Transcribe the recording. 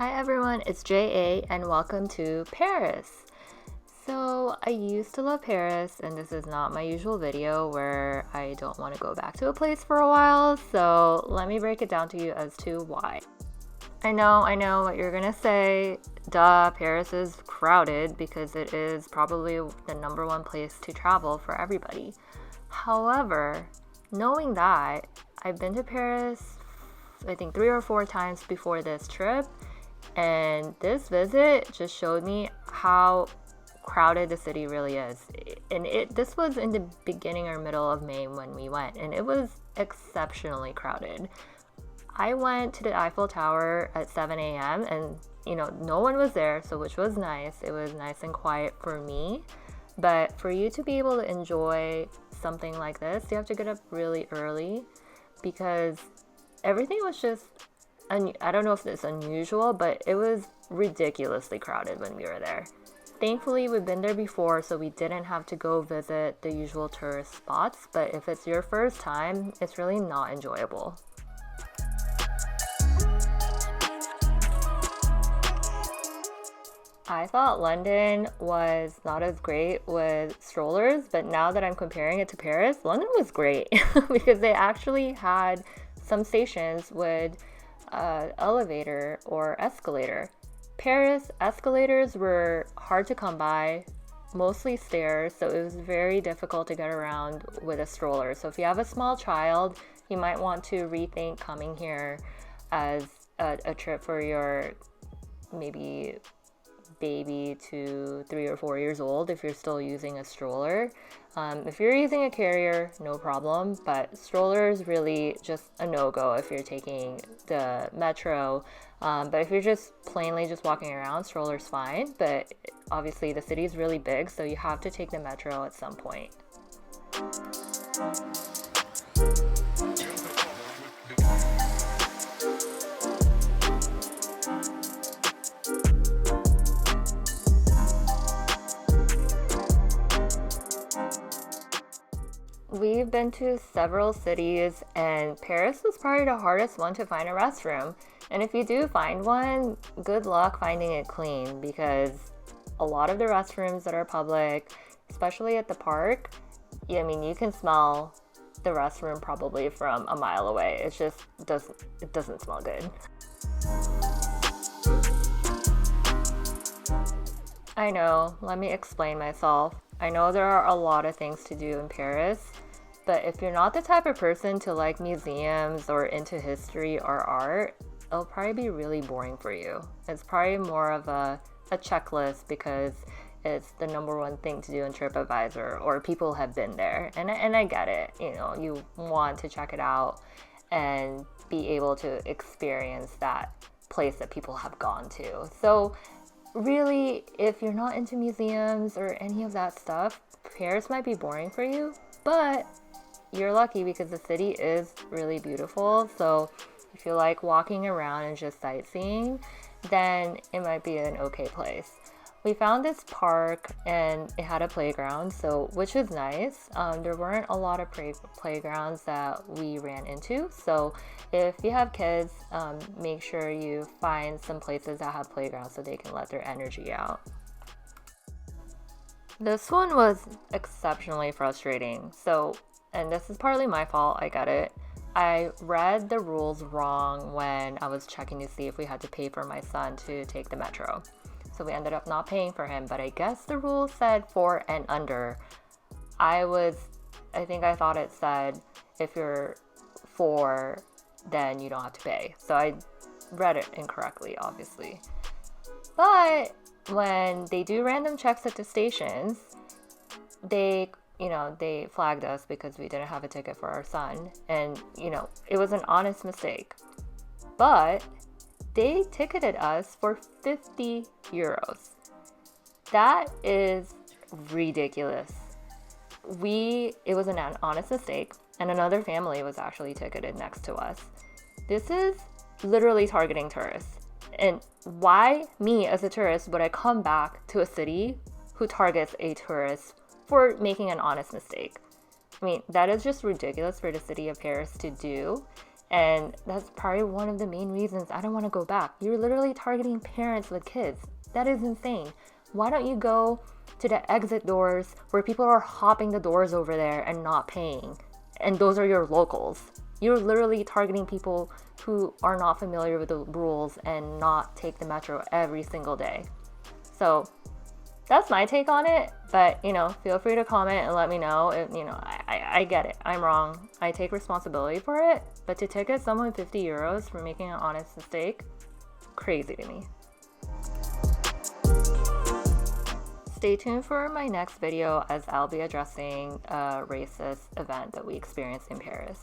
Hi everyone, it's JA and welcome to Paris. So I used to love Paris and this is not my usual video where I don't want to go back to a place for a while, so let me break it down to you as to why. I know what you're gonna say. Duh, Paris is crowded because it is probably the number one place to travel for everybody. However, knowing that, I've been to Paris I think 3 or 4 times before this trip, and this visit just showed me how crowded the city really is. And this was in the beginning or middle of May when we went, and it was exceptionally crowded. I went to the Eiffel Tower at 7 a.m. and no one was there, so which was nice. It was nice and quiet for me. But for you to be able to enjoy something like this, you have to get up really early because everything was just, I don't know if it's unusual, but it was ridiculously crowded when we were there. Thankfully, we've been there before, so we didn't have to go visit the usual tourist spots. But if it's your first time, it's really not enjoyable. I thought London was not as great with strollers, but now that I'm comparing it to Paris, London was great because they actually had some stations with elevator or escalator. Paris escalators were hard to come by, mostly stairs, so it was very difficult to get around with a stroller. So if you have a small child, you might want to rethink coming here as a trip for your maybe baby to 3 or 4 years old if you're still using a stroller. If you're using a carrier, no problem, but stroller is really just a no-go if you're taking the metro. But if you're just plainly just walking around, stroller's fine, but obviously the city is really big, so you have to take the metro at some point. We've been to several cities, and Paris was probably the hardest one to find a restroom. And if you do find one, good luck finding it clean, because a lot of the restrooms that are public, especially at the park, you can smell the restroom probably from a mile away. It just doesn't smell good. I know, let me explain myself. I know there are a lot of things to do in Paris, but if you're not the type of person to like museums or into history or art, it'll probably be really boring for you. It's probably more of a checklist because it's the number one thing to do in TripAdvisor, or people have been there. And I get it. You want to check it out and be able to experience that place that people have gone to. So really, if you're not into museums or any of that stuff, Paris might be boring for you, but you're lucky because the city is really beautiful. So if you like walking around and just sightseeing, then it might be an okay place. We found this park and it had a playground, which is nice. There weren't a lot of playgrounds that we ran into. So if you have kids, make sure you find some places that have playgrounds so they can let their energy out. This one was exceptionally frustrating. And this is partly my fault, I get it. I read the rules wrong when I was checking to see if we had to pay for my son to take the metro. So we ended up not paying for him, but I guess the rule said 4 and under. I think I thought it said if you're 4, then you don't have to pay. So I read it incorrectly, obviously. But when they do random checks at the stations, they flagged us because we didn't have a ticket for our son. And, it was an honest mistake. But they ticketed us for 50 euros. That is ridiculous. It was an honest mistake, and another family was actually ticketed next to us. This is literally targeting tourists. And why me as a tourist would I come back to a city who targets a tourist for making an honest mistake? That is just ridiculous for the city of Paris to do. And that's probably one of the main reasons I don't want to go back. You're literally targeting parents with kids. That is insane. Why don't you go to the exit doors where people are hopping the doors over there and not paying? And those are your locals. You're literally targeting people who are not familiar with the rules and not take the metro every single day. So that's my take on it. But, feel free to comment and let me know. I get it. I'm wrong. I take responsibility for it. But to ticket someone 50 euros for making an honest mistake, crazy to me. Stay tuned for my next video as I'll be addressing a racist event that we experienced in Paris.